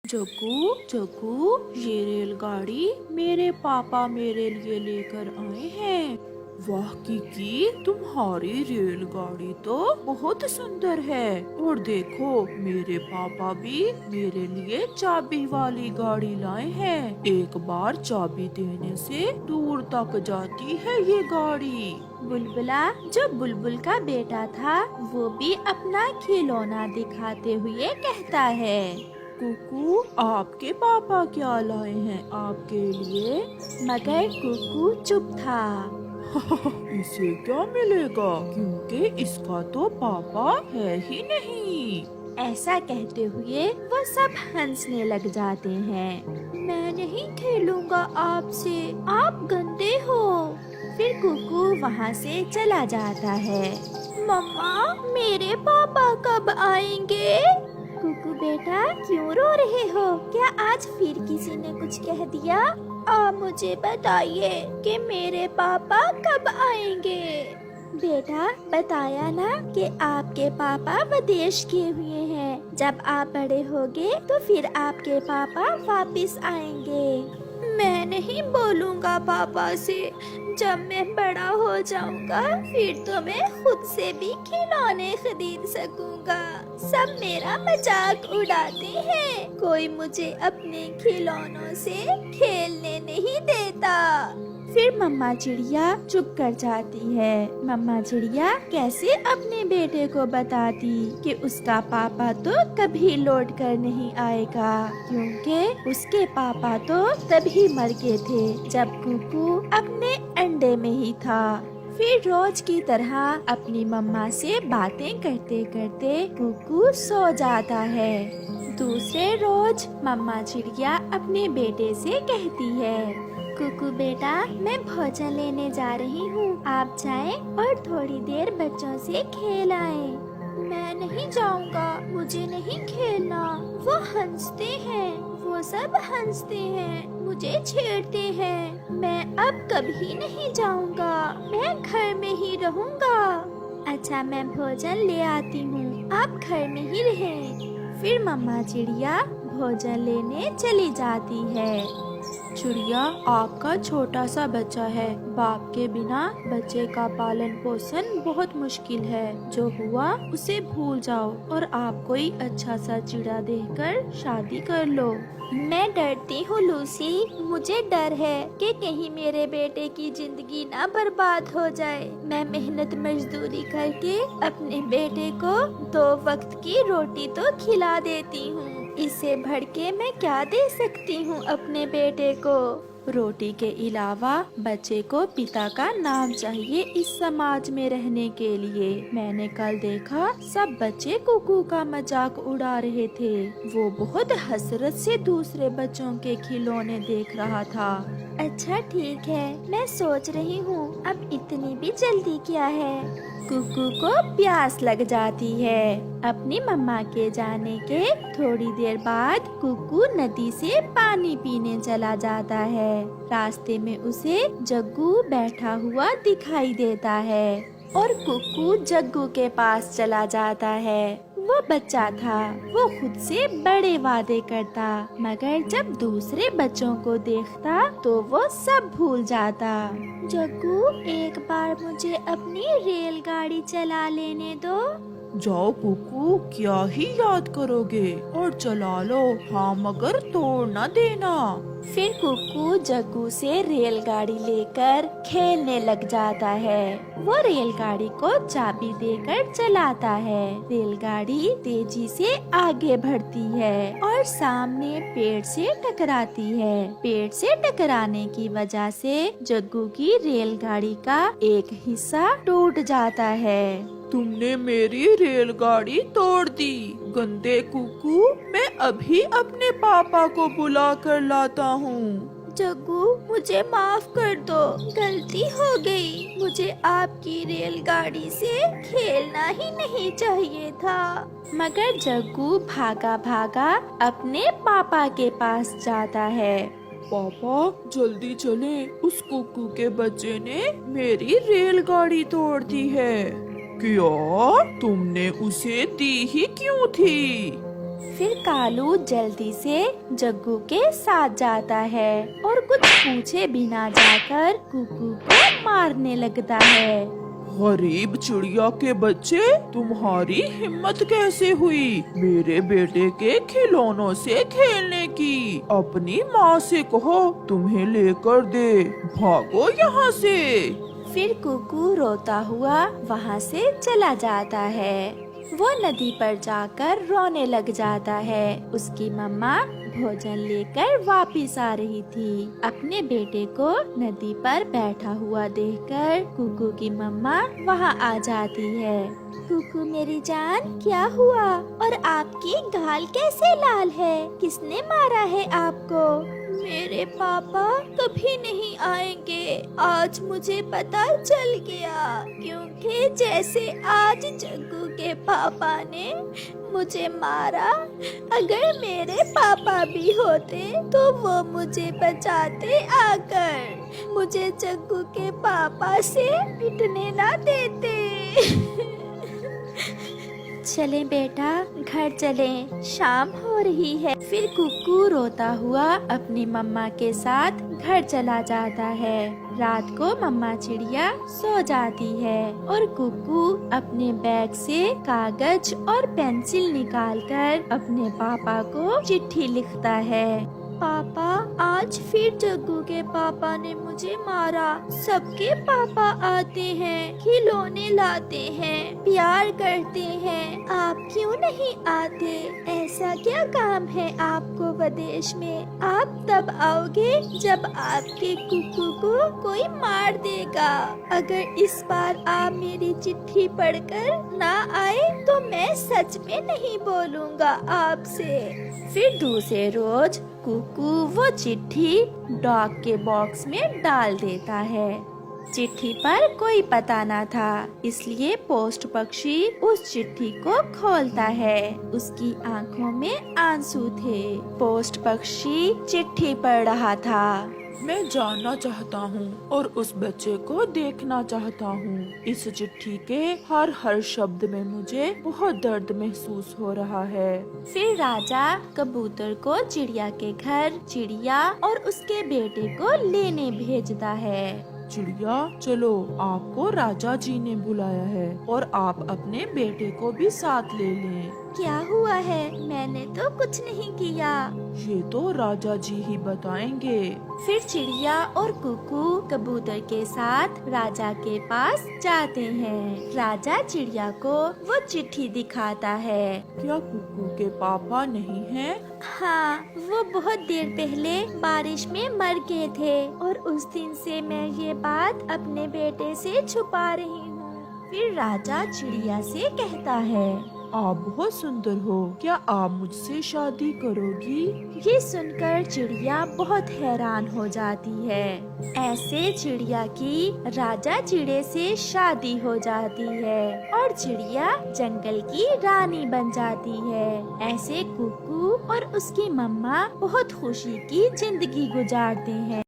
जग्गू जग्गू, ये रेलगाड़ी मेरे पापा मेरे लिए लेकर आए हैं। वाह किकी, तुम्हारी रेलगाड़ी तो बहुत सुंदर है। और देखो, मेरे पापा भी मेरे लिए चाबी वाली गाड़ी लाए हैं। एक बार चाबी देने से दूर तक जाती है ये गाड़ी। बुलबुला, जो बुलबुल का बेटा था, वो भी अपना खिलौना दिखाते हुए कहता है। कुकू, आपके पापा क्या लाए हैं आपके लिए? मगर कुकू चुप था। इसे क्या मिलेगा, क्योंकि इसका तो पापा है ही नहीं। ऐसा कहते हुए वो सब हंसने लग जाते हैं। मैं नहीं खेलूंगा आपसे, आप गंदे हो। फिर कुकू वहाँ से चला जाता है। मम्मा, मेरे पापा कब आएंगे? कुकू बेटा, क्यों रो रहे हो? क्या आज फिर किसी ने कुछ कह दिया? आप मुझे बताइए कि मेरे पापा कब आएंगे। बेटा, बताया ना कि आपके पापा विदेश गए हुए हैं। जब आप बड़े होगे तो फिर आपके पापा वापस आएंगे। मैं नहीं बोलूँगा पापा से। जब मैं बड़ा हो जाऊंगा फिर तो मैं खुद से भी खिलौने खरीद सकूंगा। सब मेरा मजाक उड़ाते हैं, कोई मुझे अपने खिलौनों से खेलने नहीं देता। फिर मम्मा चिड़िया चुप कर जाती है। मम्मा चिड़िया कैसे अपने बेटे को बताती कि उसका पापा तो कभी लौट कर नहीं आएगा, क्योंकि उसके पापा तो तभी मर गए थे जब कुकू अपने अंडे में ही था। फिर रोज की तरह अपनी मम्मा से बातें करते करते कुकू सो जाता है। दूसरे रोज मम्मा चिड़िया अपने बेटे से कहती है, कुकू बेटा, मैं भोजन लेने जा रही हूँ। आप जाएं और थोड़ी देर बच्चों से खेल आएं। मैं नहीं जाऊँगा, मुझे नहीं खेलना। वो हंसते हैं, वो सब हंसते हैं, मुझे छेड़ते हैं। मैं अब कभी नहीं जाऊँगा, मैं घर में ही रहूँगा। अच्छा, मैं भोजन ले आती हूँ, आप घर में ही रहें। फिर मम्मा चिड़िया भोजन लेने चली जाती है। चिड़िया, आपका छोटा सा बच्चा है। बाप के बिना बच्चे का पालन पोषण बहुत मुश्किल है। जो हुआ उसे भूल जाओ और आप कोई अच्छा सा चिड़ा देखकर शादी कर लो। मैं डरती हूँ लूसी, मुझे डर है कि कहीं मेरे बेटे की जिंदगी ना बर्बाद हो जाए। मैं मेहनत मजदूरी करके अपने बेटे को 2 वक्त की रोटी तो खिला देती हूँ। इससे बढ़ के मैं क्या दे सकती हूँ अपने बेटे को? रोटी के अलावा बच्चे को पिता का नाम चाहिए इस समाज में रहने के लिए। मैंने कल देखा, सब बच्चे कुकू का मजाक उड़ा रहे थे। वो बहुत हसरत से दूसरे बच्चों के खिलौने देख रहा था। अच्छा ठीक है, मैं सोच रही हूँ अब इतनी भी जल्दी क्या है। कुकू को प्यास लग जाती है। अपनी मम्मा के जाने के थोड़ी देर बाद कुकू नदी से पानी पीने चला जाता है। रास्ते में उसे जग्गू बैठा हुआ दिखाई देता है और कुकू जग्गू के पास चला जाता है। वो बच्चा था, वो खुद से बड़े वादे करता, मगर जब दूसरे बच्चों को देखता तो वो सब भूल जाता। जग्गू, एक बार मुझे अपनी रेलगाड़ी चला लेने दो। जाओ कुकू, क्या ही याद करोगे, और चला लो, हाँ मगर तोड़ ना देना। फिर कुकू जग्गू से रेलगाड़ी लेकर खेलने लग जाता है। वो रेलगाड़ी को चाबी देकर चलाता है। रेलगाड़ी तेजी से आगे बढ़ती है और सामने पेड़ से टकराती है। पेड़ से टकराने की वजह से जग्गू की रेलगाड़ी का एक हिस्सा टूट जाता है। तुमने मेरी रेलगाड़ी तोड़ दी, गंदे कुकू। मैं अभी अपने पापा को बुला कर लाता हूँ। जग्गू, मुझे माफ कर दो, गलती हो गई। मुझे आपकी रेलगाड़ी से खेलना ही नहीं चाहिए था। मगर जग्गू भागा भागा अपने पापा के पास जाता है। पापा जल्दी चले, उस कुकू के बच्चे ने मेरी रेलगाड़ी तोड़ दी है। क्या? तुमने उसे दी ही क्यों थी? फिर कालू जल्दी से जग्गू के साथ जाता है और कुछ पूछे बिना जाकर कुकू को मारने लगता है। गरीब चिड़िया के बच्चे, तुम्हारी हिम्मत कैसे हुई मेरे बेटे के खिलौनों से खेलने की? अपनी माँ से कहो तुम्हें लेकर दे, भागो यहाँ से। फिर कुकू रोता हुआ वहाँ से चला जाता है। वो नदी पर जाकर रोने लग जाता है। उसकी मम्मा भोजन लेकर वापिस आ रही थी। अपने बेटे को नदी पर बैठा हुआ देखकर कुकू की मम्मा वहाँ आ जाती है। कुकू मेरी जान, क्या हुआ? और आपकी गाल कैसे लाल है? किसने मारा है आपको? मेरे पापा कभी नहीं आएंगे, आज मुझे पता चल गया। क्योंकि जैसे आज जग्गू के पापा ने मुझे मारा, अगर मेरे पापा भी होते तो वो मुझे बचाते आकर, मुझे जग्गू के पापा से पिटने ना देते। चले बेटा, घर चलें, शाम हो रही है। फिर कुकू रोता हुआ अपनी मम्मा के साथ घर चला जाता है। रात को मम्मा चिड़िया सो जाती है और कुकू अपने बैग से कागज और पेंसिल निकालकर अपने पापा को चिट्ठी लिखता है। पापा, आज फिर जग्गू के पापा ने मुझे मारा। सबके पापा आते हैं, खिलौने लाते हैं, प्यार करते हैं, आप क्यों नहीं आते? ऐसा क्या काम है आपको विदेश में? आप तब आओगे जब आपके कुकू को कोई मार देगा। अगर इस बार आप मेरी चिट्ठी पढ़कर ना आए तो मैं सच में नहीं बोलूँगा आपसे। फिर दूसरे रोज कुकू वो चिट्ठी डाक के बॉक्स में डाल देता है। चिट्ठी पर कोई पता न था, इसलिए पोस्ट पक्षी उस चिट्ठी को खोलता है। उसकी आंखों में आंसू थे। पोस्ट पक्षी चिट्ठी पढ़ रहा था। मैं जानना चाहता हूँ और उस बच्चे को देखना चाहता हूँ। इस चिट्ठी के हर शब्द में मुझे बहुत दर्द महसूस हो रहा है। फिर राजा कबूतर को चिड़िया के घर चिड़िया और उसके बेटे को लेने भेजता है। चिड़िया, चलो, आपको राजा जी ने बुलाया है और आप अपने बेटे को भी साथ ले लें। क्या हुआ है? मैंने तो कुछ नहीं किया। ये तो राजा जी ही बताएंगे। फिर चिड़िया और कुकू कबूतर के साथ राजा के पास जाते हैं। राजा चिड़िया को वो चिट्ठी दिखाता है। क्या कुकू के पापा नहीं हैं? हाँ, वो बहुत देर पहले बारिश में मर गए थे और उस दिन से मैं ये बात अपने बेटे से छुपा रही हूँ। फिर राजा चिड़िया से कहता है, आप बहुत सुंदर हो, क्या आप मुझसे शादी करोगी? ये सुनकर चिड़िया बहुत हैरान हो जाती है। ऐसे चिड़िया की राजा चिड़े से शादी हो जाती है और चिड़िया जंगल की रानी बन जाती है। ऐसे कुकू और उसकी मम्मा बहुत खुशी की जिंदगी गुजारते हैं।